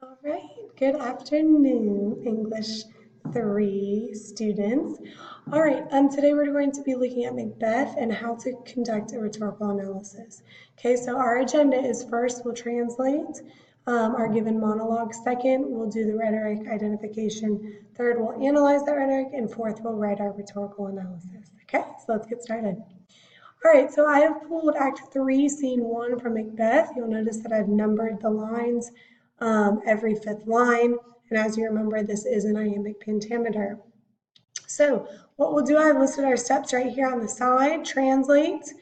All right, good afternoon, English 3 students. All right, today we're going to be looking at Macbeth and how to conduct a rhetorical analysis. Okay, so our agenda is first we'll translate our given monologue. Second, we'll do the rhetoric identification. Third, we'll analyze that rhetoric. And fourth, we'll write our rhetorical analysis. Okay, so let's get started. All right, so I have pulled Act 3, Scene 1 from Macbeth. You'll notice that I've numbered the lines every fifth line. And as you remember, this is an iambic pentameter. So what we'll do, I've listed our steps right here on the side. Translate,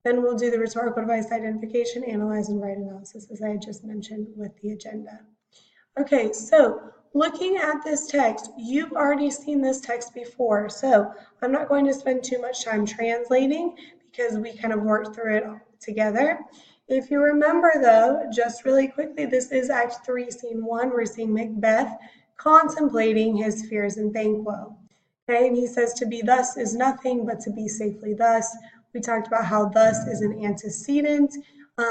then we'll do the rhetorical device identification, analyze, and write analysis, as I had just mentioned with the agenda. Okay, so looking at this text, you've already seen this text before, so I'm not going to spend too much time translating because we kind of worked through it together. If you remember though, just really quickly, this is Act 3, Scene 1. We're seeing Macbeth contemplating his fears in Banquo. Okay, and he says to be thus is nothing, but to be safely thus. We talked about how thus is an antecedent, we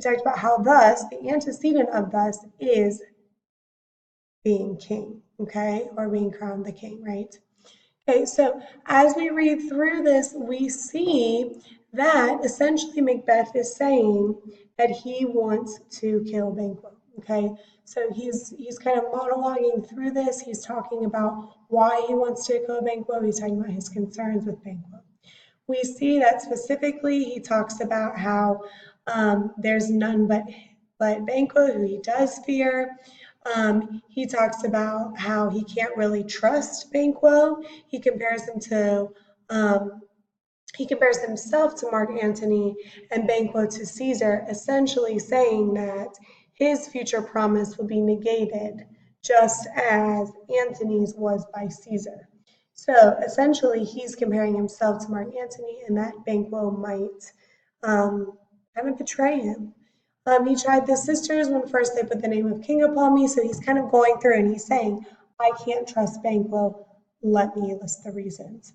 talked about how thus, the antecedent of thus is being king, okay, or being crowned the king, right? Okay, so as we read through this, we see that essentially Macbeth is saying that he wants to kill Banquo, okay? So he's kind of monologuing through this. He's talking about why he wants to kill Banquo. He's talking about his concerns with Banquo. We see that specifically he talks about how there's none but Banquo who he does fear. He talks about how he can't really trust Banquo. He compares himself to Mark Antony and Banquo to Caesar, essentially saying that his future promise will be negated, just as Antony's was by Caesar. So essentially, he's comparing himself to Mark Antony, and that Banquo might kind of betray him. He tried the sisters when first they put the name of king upon me, so he's kind of going through and he's saying, I can't trust Banquo, let me list the reasons.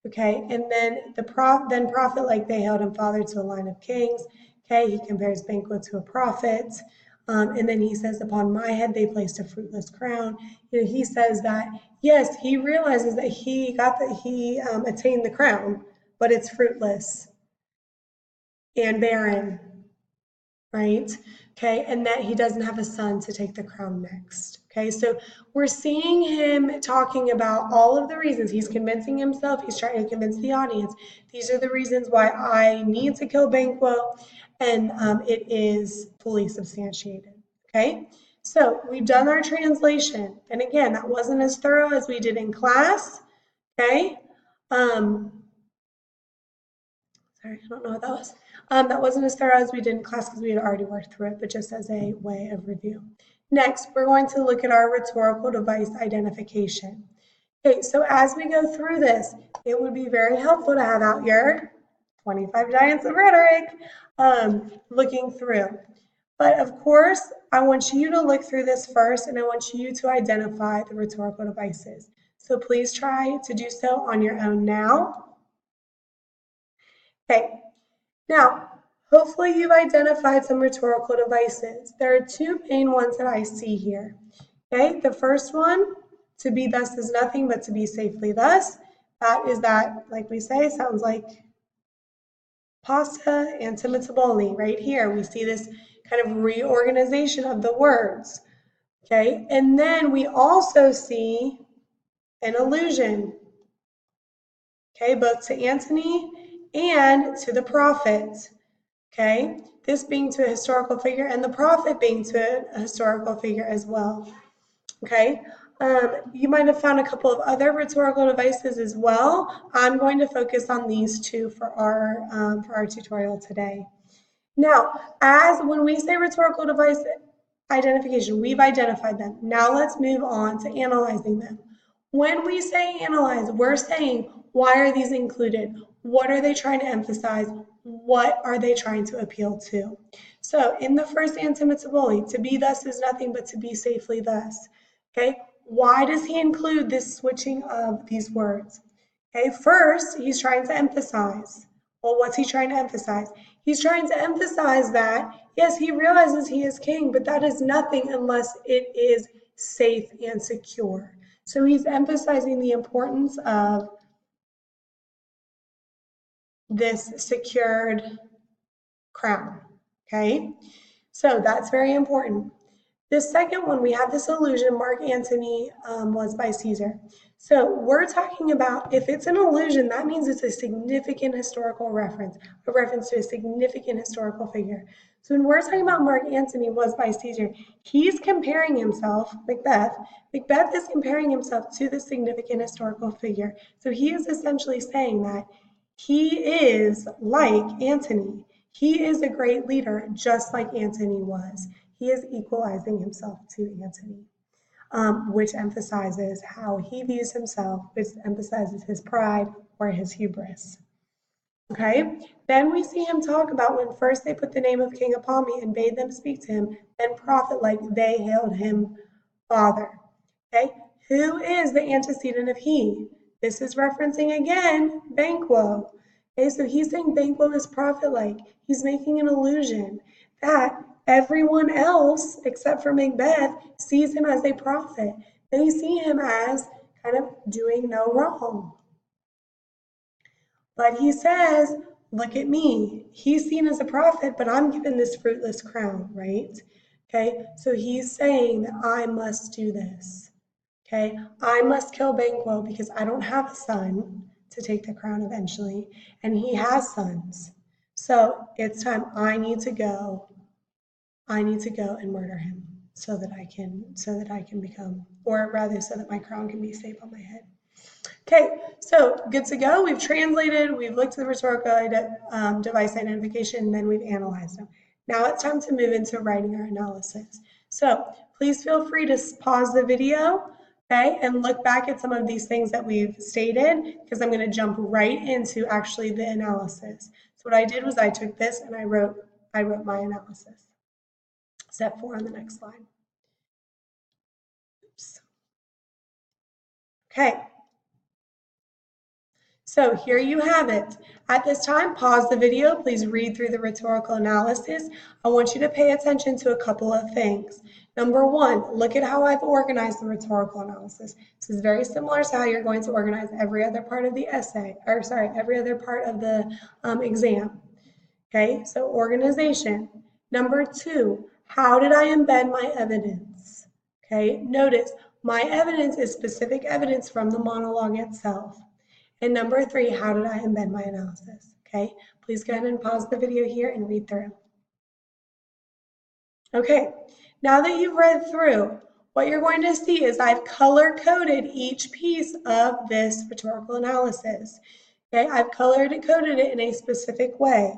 Okay, and then prophet, like they held him father to a line of kings. Okay, he compares Banquo to a prophet. And then he says, upon my head they placed a fruitless crown. He says that, yes, he realizes that he attained the crown, but it's fruitless and barren, right? Okay, and that he doesn't have a son to take the crown next. Okay, so we're seeing him talking about all of the reasons. He's convincing himself, he's trying to convince the audience. These are the reasons why I need to kill Banquo, and it is fully substantiated. Okay, so we've done our translation. And again, that wasn't as thorough as we did in class. Okay, sorry, I don't know what that was. That wasn't as thorough as we did in class because we had already worked through it, but just as a way of review. Next, we're going to look at our rhetorical device identification. Okay, so as we go through this, it would be very helpful to have out your 25 giants of rhetoric looking through. But of course, I want you to look through this first, and I want you to identify the rhetorical devices. So please try to do so on your own now. Okay, now, hopefully you've identified some rhetorical devices. There are two main ones that I see here. Okay, the first one, to be thus is nothing but to be safely thus. That is that, like we say, sounds like pasta and taboli right here. We see this kind of reorganization of the words. Okay, and then we also see an allusion. Okay, both to Antony and to the prophet. Okay, this being to a historical figure and the prophet being to a historical figure as well. Okay, you might have found a couple of other rhetorical devices as well. I'm going to focus on these two for our tutorial today. Now, when we say rhetorical device identification, we've identified them. Now let's move on to analyzing them. When we say analyze, we're saying, why are these included? What are they trying to emphasize? What are they trying to appeal to? So in the first antimetabole, to be thus is nothing but to be safely thus. Okay, why does he include this switching of these words? Okay, first, he's trying to emphasize. Well, what's he trying to emphasize? He's trying to emphasize that Yes, he realizes he is king, but that is nothing unless it is safe and secure. So he's emphasizing the importance of this secured crown. Okay, so that's very important. The second one, we have this illusion, Mark Antony was by Caesar. So we're talking about if it's an illusion, that means it's a significant historical reference, a reference to a significant historical figure. So when we're talking about Mark Antony was by Caesar, he's comparing himself, Macbeth is comparing himself to the significant historical figure. So he is essentially saying that he is like Antony. He is a great leader, just like Antony was. He is equalizing himself to Antony, which emphasizes how he views himself, which emphasizes his pride or his hubris. Okay, then we see him talk about when first they put the name of king upon me and bade them speak to him, then prophet like they hailed him father. Okay, who is the antecedent of he? This is referencing again Banquo. Okay, so he's saying Banquo is prophet like. He's making an allusion that everyone else except for Macbeth sees him as a prophet. They see him as kind of doing no wrong. But he says, look at me. He's seen as a prophet, but I'm given this fruitless crown, right? Okay, so he's saying that I must do this. Okay, I must kill Banquo because I don't have a son to take the crown eventually, and he has sons. So it's time I need to go and murder him so that I can become, or rather so that my crown can be safe on my head. Okay, so good to go. We've translated, we've looked at the rhetorical device identification, and then we've analyzed them. Now it's time to move into writing our analysis. So please feel free to pause the video, okay, and look back at some of these things that we've stated, because I'm going to jump right into actually the analysis. So what I did was I took this and I wrote my analysis. Step 4 on the next slide. Oops. Okay. So here you have it. At this time, pause the video. Please read through the rhetorical analysis. I want you to pay attention to a couple of things. Number one, look at how I've organized the rhetorical analysis. This is very similar to how you're going to organize every other part of the essay, or sorry, every other part of the exam. Okay, so organization. Number two, how did I embed my evidence? Okay, notice my evidence is specific evidence from the monologue itself. And number three, how did I embed my analysis? Okay, please go ahead and pause the video here and read through. Okay, now that you've read through, what you're going to see is I've color-coded each piece of this rhetorical analysis. Okay, I've coded it in a specific way.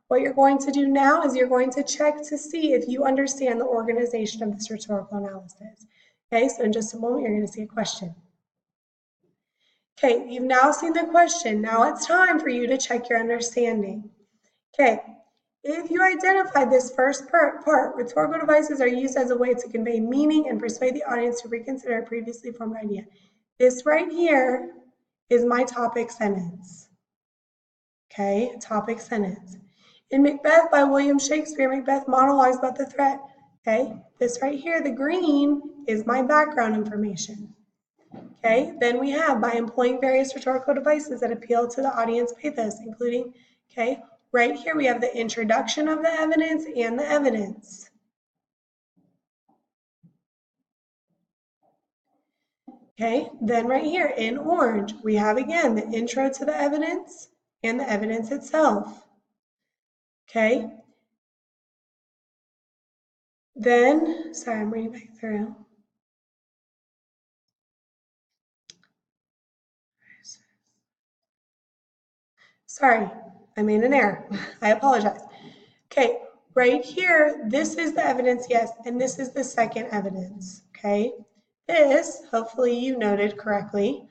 What you're going to do now is you're going to check to see if you understand the organization of this rhetorical analysis. Okay, so in just a moment, you're going to see a question. Okay, you've now seen the question. Now it's time for you to check your understanding. Okay, if you identified this first part, rhetorical devices are used as a way to convey meaning and persuade the audience to reconsider a previously formed idea. This right here is my topic sentence. Okay, topic sentence. In Macbeth by William Shakespeare, Macbeth monologues about the threat. Okay, this right here, the green, is my background information. Okay, then we have by employing various rhetorical devices that appeal to the audience pathos, including, okay, right here we have the introduction of the evidence and the evidence. Okay, then right here in orange, we have again the intro to the evidence and the evidence itself. Okay, then, sorry, I'm reading back through. Sorry, I made an error. I apologize. Okay, right here, this is the evidence, yes, and this is the second evidence, okay? This, hopefully you noted correctly,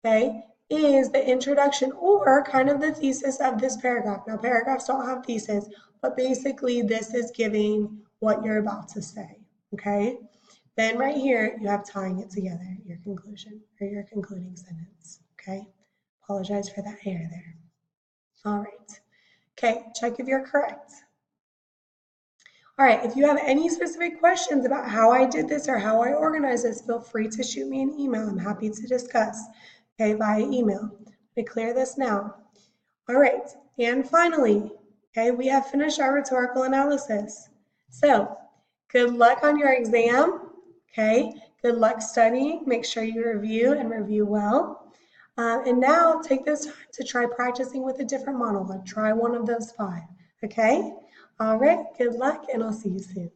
okay, is the introduction or kind of the thesis of this paragraph. Now, paragraphs don't have thesis, but basically this is giving what you're about to say, okay? Then right here, you have tying it together, your conclusion or your concluding sentence, okay? Apologize for that error there. All right. Okay, check if you're correct. All right, if you have any specific questions about how I did this or how I organized this, feel free to shoot me an email. I'm happy to discuss, okay, via email. Let me clear this now. All right, and finally, okay, we have finished our rhetorical analysis. So, good luck on your exam, okay? Good luck studying. Make sure you review and review well. And now take this time to try practicing with a different monologue. Try one of those 5, okay? All right, good luck, and I'll see you soon.